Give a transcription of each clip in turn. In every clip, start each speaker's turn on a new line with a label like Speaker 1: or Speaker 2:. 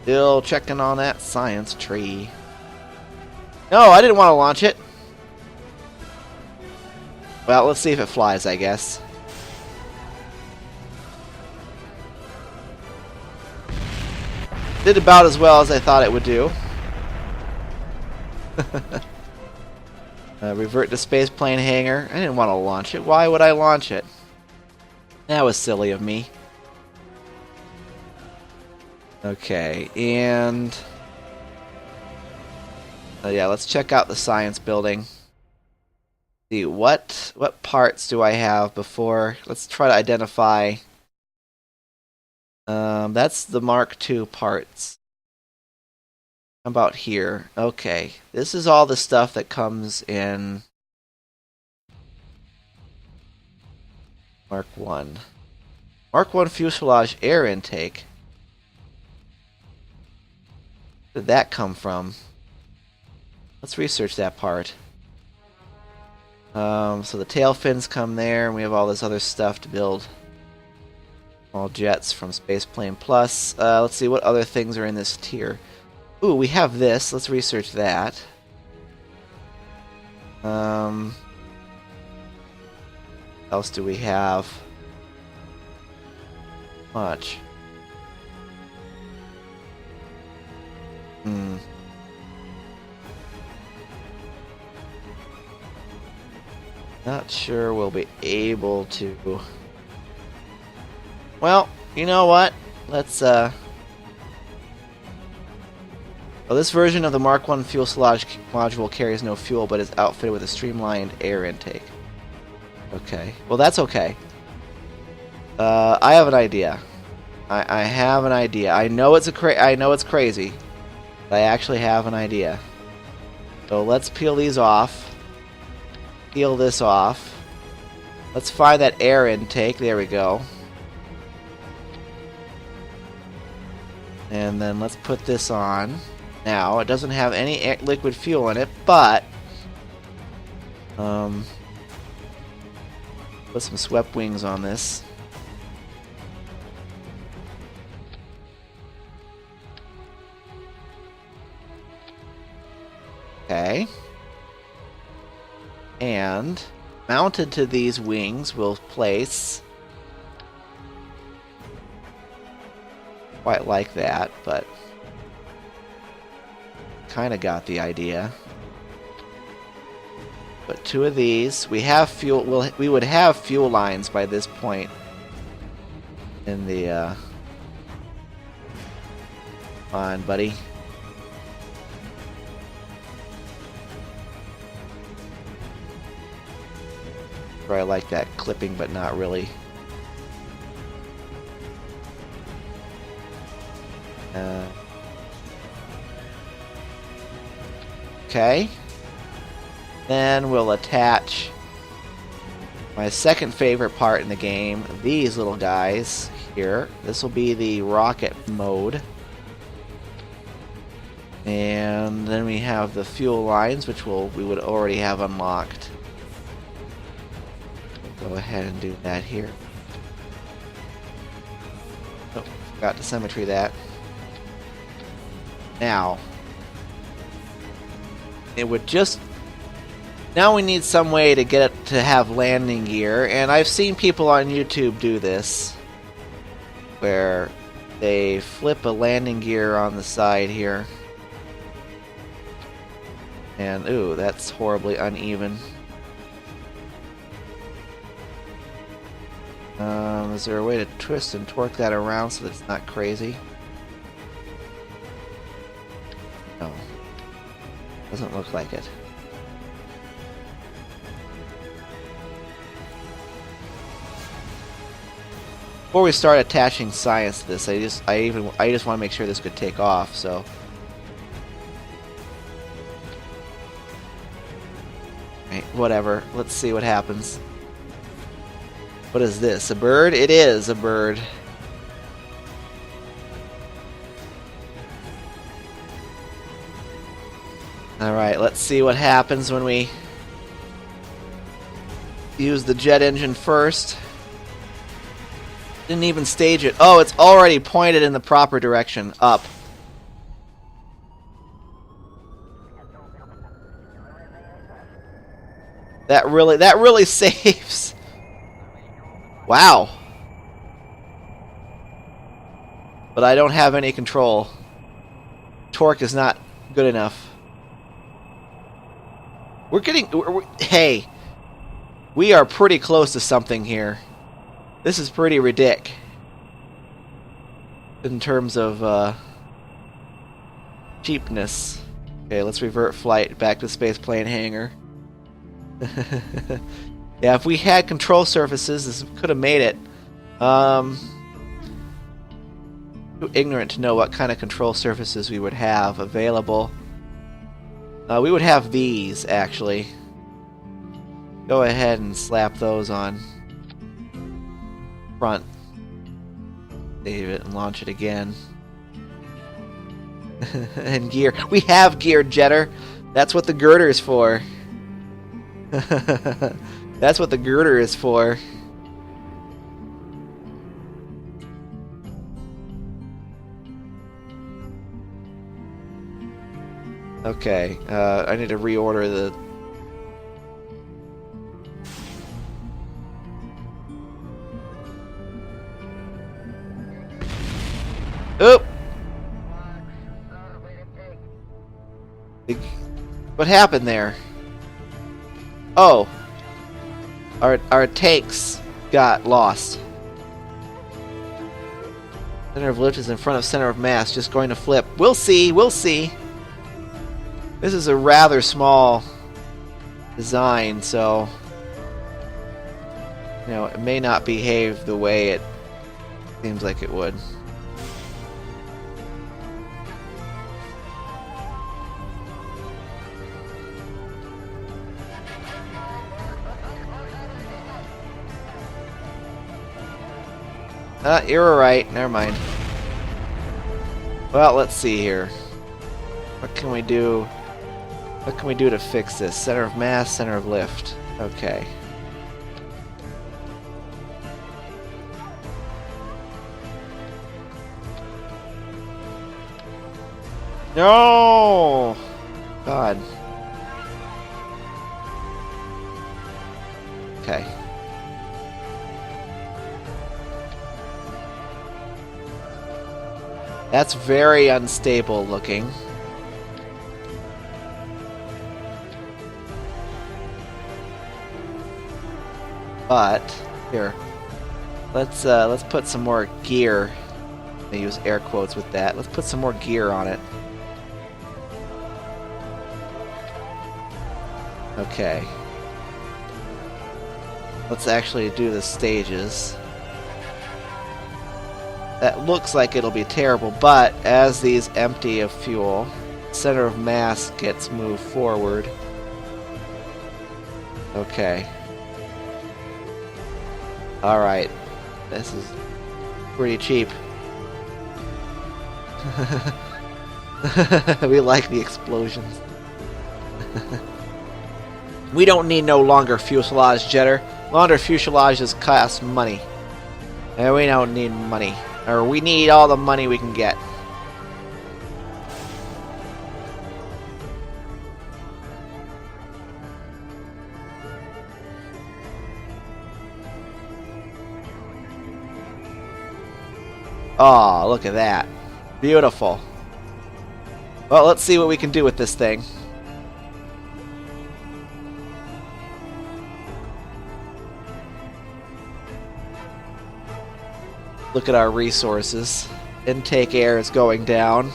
Speaker 1: Still checking on that science tree. No, I didn't want to launch it. Well, let's see if it flies, I guess. Did about as well as I thought it would do. Revert to space plane hangar. I didn't want to launch it. Why would I launch it? That was silly of me. Okay, and... yeah, let's check out the science building. See, what parts do I have before? Let's try to identify... that's the Mark II parts. How about here? Okay, this is all the stuff that comes in Mark I. Mark I fuselage air intake. Where did that come from? Let's research that part. So the tail fins come there, and we have all this other stuff to build. All jets from Spaceplane Plus. Let's see what other things are in this tier. Ooh, we have this. Let's research that. What else do we have? Much. Not sure we'll be able to... Well, you know what? Let's, Well, this version of the Mark I fuselage module carries no fuel, but is outfitted with a streamlined air intake. Okay. Well, that's okay. I have an idea. I have an idea. I know it's crazy. But I actually have an idea. So let's peel these off. Peel this off. Let's find that air intake. There we go. And then let's put this on. Now, it doesn't have any liquid fuel in it, but put some swept wings on this. Okay. And mounted to these wings, we'll place... quite like that, but kind of got the idea. But two of these, we have fuel. We would have fuel lines by this point in the. Come on, buddy. I like that clipping, but not really. Okay. Then we'll attach my second favorite part in the game, these little guys here. This will be the rocket mode. And then we have the fuel lines, which we would already have unlocked. We'll go ahead and do that here. Oh, forgot to symmetry that. Now, it would just... Now we need some way to get it to have landing gear, and I've seen people on YouTube do this, where they flip a landing gear on the side here. And, ooh, that's horribly uneven. Is there a way to twist and torque that around so that it's not crazy? No. Doesn't look like it. Before we start attaching science to this, I just want to make sure this could take off, so... Right, whatever. Let's see what happens. What is this? A bird? It is a bird. Alright, let's see what happens when we use the jet engine first. Didn't even stage it. Oh, it's already pointed in the proper direction, up. That really saves. Wow. But I don't have any control. Torque is not good enough. We're getting... hey. We are pretty close to something here. This is pretty ridiculous. In terms of cheapness. Okay, let's revert flight back to spaceplane hangar. Yeah, if we had control surfaces, this could have made it. Too ignorant to know what kind of control surfaces we would have available. We would have these, actually. Go ahead and slap those on. Front. Save it and launch it again. And gear. We have gear, Jetter. That's what the girder is for. That's what the girder is for. Okay, I need to reorder the... Oop! What happened there? Oh. Our takes got lost. Center of lift is in front of center of mass, just going to flip. We'll see, we'll see. This is a rather small design, so you know, it may not behave the way it seems like it would. You're right. Never mind. Well, let's see here. What can we do? What can we do to fix this? Center of mass, center of lift. Okay. No! God. Okay. That's very unstable looking. But here, let's put some more gear. I use air quotes with that. Let's put some more gear on it. Okay. Let's actually do the stages. That looks like it'll be terrible, but as these empty of fuel, center of mass gets moved forward. Okay. Alright. This is pretty cheap. We like the explosions. We don't need no longer fuselage, Jetter. Longer fuselages cost money. And we don't need money. Or we need all the money we can get. Oh, look at that. Beautiful. Well, let's see what we can do with this thing. Look at our resources. Intake air is going down.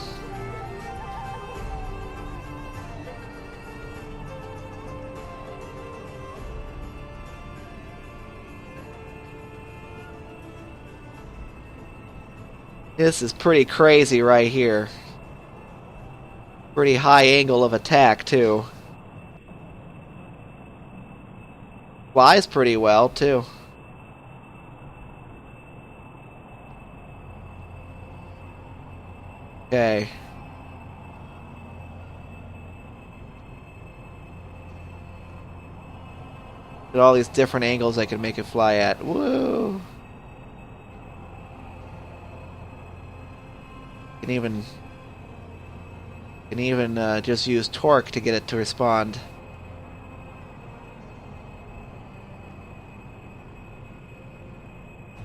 Speaker 1: This is pretty crazy right here. Pretty high angle of attack, too. Flies pretty well, too. Okay. At all these different angles I can make it fly at. Woo! Can even just use torque to get it to respond.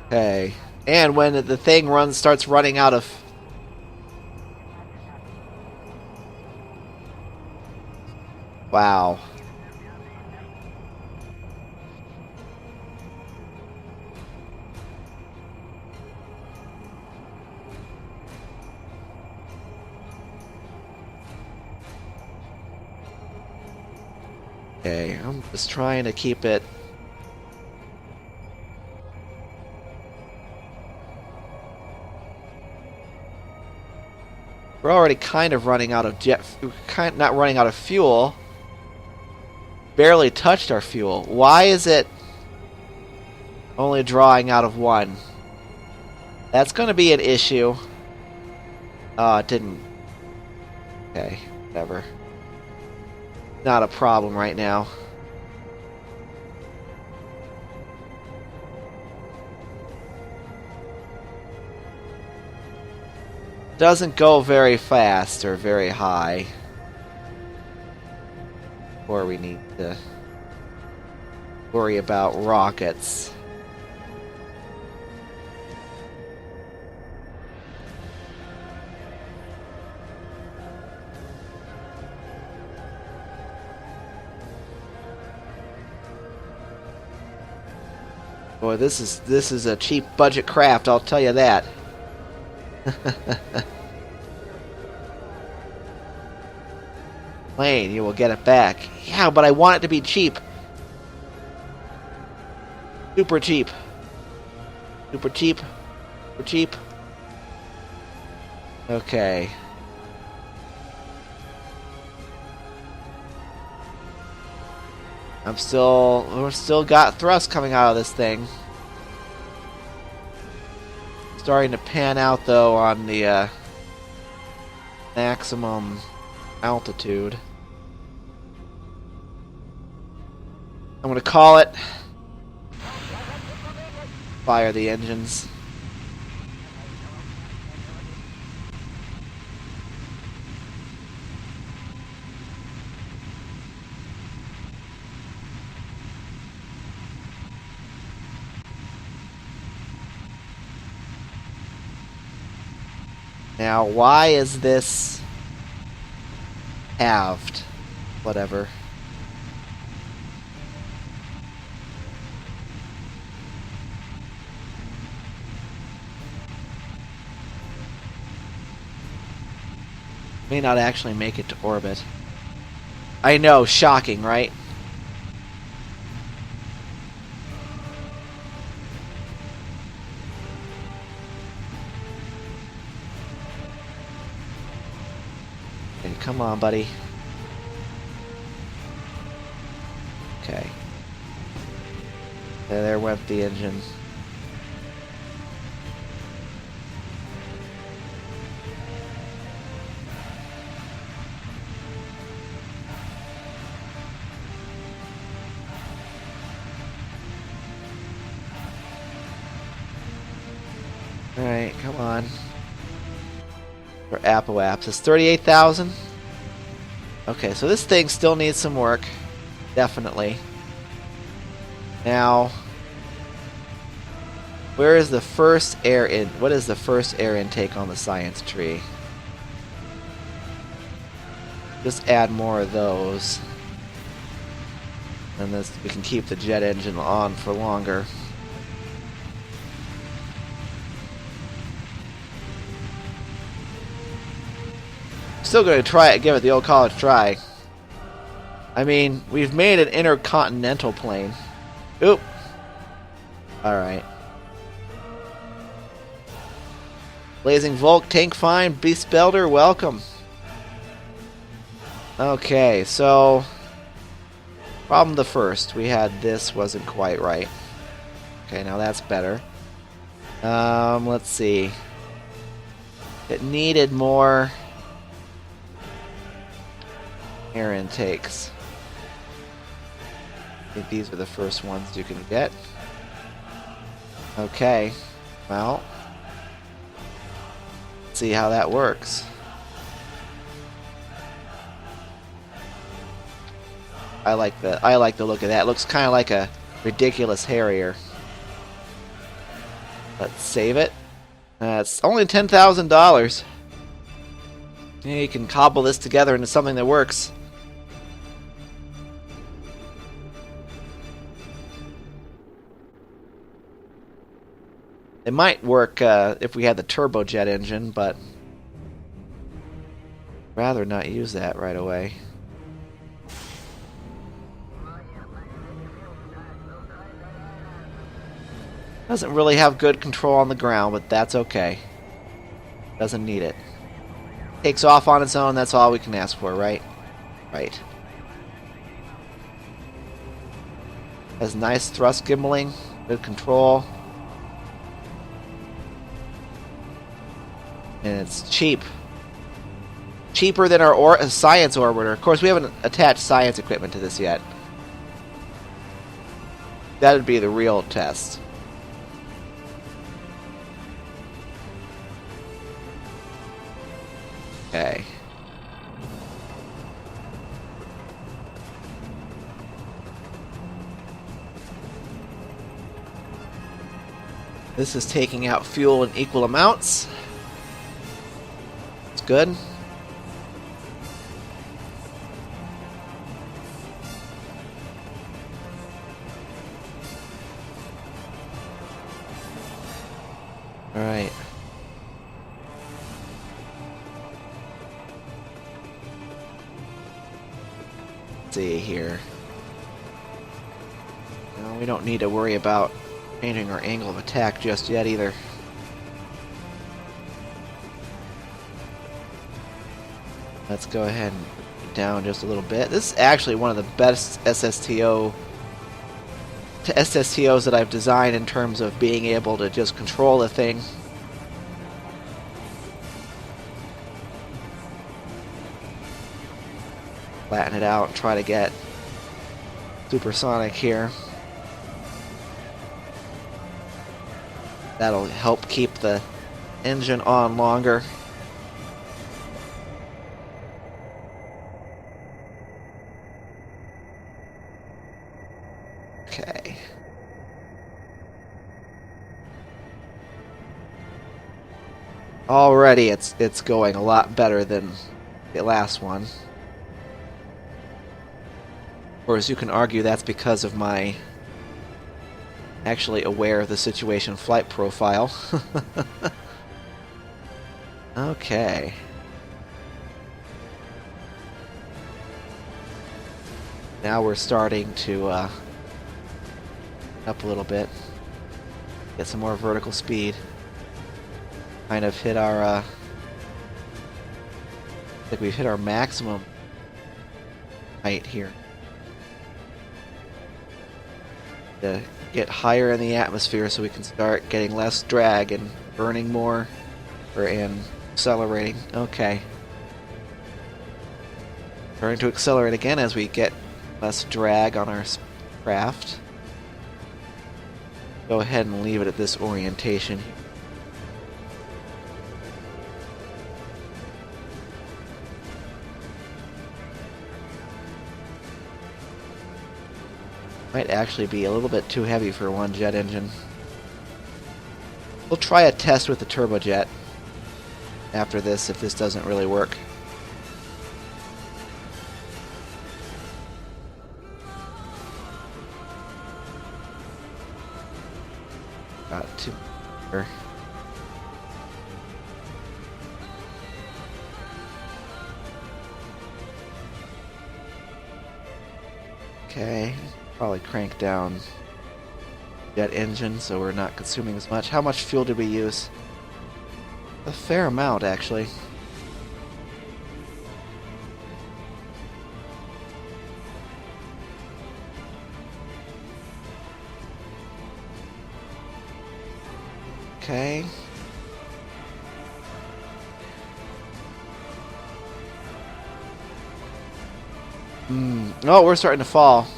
Speaker 1: Okay. And when the thing starts running out of... Wow. Okay, I'm just trying to keep it... We're already kind of running out of not running out of fuel. Barely touched our fuel. Why is it only drawing out of one? That's going to be an issue. Oh, it didn't. Okay, whatever. Not a problem right now. Doesn't go very fast or very high. Or we need to worry about rockets. Boy, this is a cheap budget craft, I'll tell you that. Plane, you will get it back. Yeah, but I want it to be cheap. Super cheap. Super cheap. Super cheap. Okay. We're still got thrust coming out of this thing. Starting to pan out though on the maximum altitude. I'm gonna call it. Fire the engines. Now, why is this halved? Whatever. May not actually make it to orbit. I know, shocking, right? Okay, come on, buddy. Okay. There went the engine. Alright, come on. For Apoaps. It's 38,000? Okay, so this thing still needs some work. Definitely. Now, where is the first air in? What is the first air intake on the science tree? Just add more of those. And this, we can keep the jet engine on for longer. Still going to try it, give it the old college try. I mean, we've made an intercontinental plane. Oop. Alright. Blazing Volk, Tank Fine, Beast Belder, welcome. Okay, so... Problem the first. We had this, wasn't quite right. Okay, now that's better. Let's see. It needed more... air intakes. I think these are the first ones you can get. Okay, well, let's see how that works. I like the look of that. It looks kind of like a ridiculous Harrier. Let's save it. It's only $10,000. Yeah, you can cobble this together into something that works. It might work if we had the turbojet engine, but I'd rather not use that right away. Doesn't really have good control on the ground, but that's okay. Doesn't need it. Takes off on its own, that's all we can ask for, right? Right. Has nice thrust gimbaling, good control. And it's cheap. Cheaper than our science orbiter. Of course, we haven't attached science equipment to this yet. That would be the real test. Okay. This is taking out fuel in equal amounts. It's good. All right. See here. No, we don't need to worry about changing our angle of attack just yet either. Let's go ahead and put it down just a little bit. This is actually one of the best SSTOs that I've designed in terms of being able to just control the thing. Flatten it out and try to get supersonic here. That'll help keep the engine on longer. Okay. Already it's going a lot better than the last one. Or as you can argue, that's because of my actually aware of the situation flight profile. Okay. Now we're starting to up a little bit. Get some more vertical speed. Kind of hit our I think we've hit our maximum height here. To get higher in the atmosphere so we can start getting less drag and burning more and accelerating. Okay. Starting to accelerate again as we get less drag on our craft. Go ahead and leave it at this orientation. Might actually be a little bit too heavy for one jet engine. We'll try a test with the turbojet after this if this doesn't really work. Got two. Okay. Probably crank down jet engine so we're not consuming as much. How much fuel did we use? A fair amount, actually. Okay. Oh, we're starting to fall.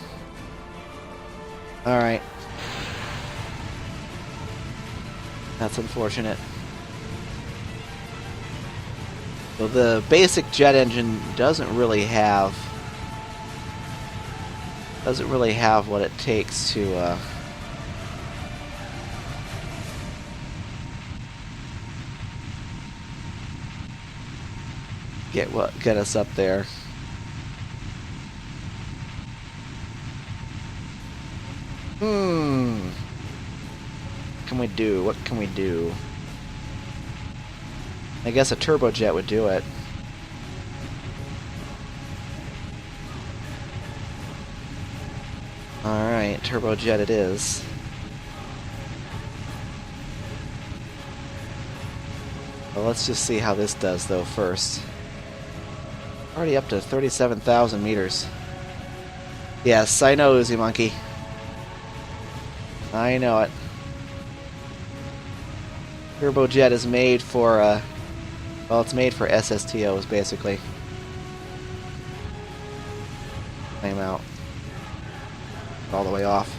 Speaker 1: Alright. That's unfortunate. So the basic jet engine doesn't really have what it takes to get us up there. What can we do? What can we do? I guess a turbojet would do it. Alright, turbojet it is. Well, let's just see how this does, though, first. Already up to 37,000 meters. Yes, I know, Oozy Monkey. I know it. Turbojet is made for, well, it's made for SSTOs, basically. Flame out. All the way off.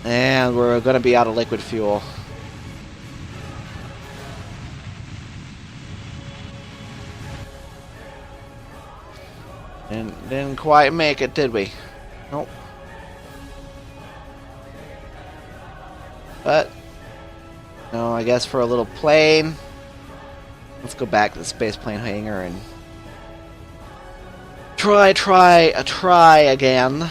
Speaker 1: And we're going to be out of liquid fuel. And didn't quite make it, did we? Nope. But, no, I guess for a little plane, let's go back to the space plane hangar and try again.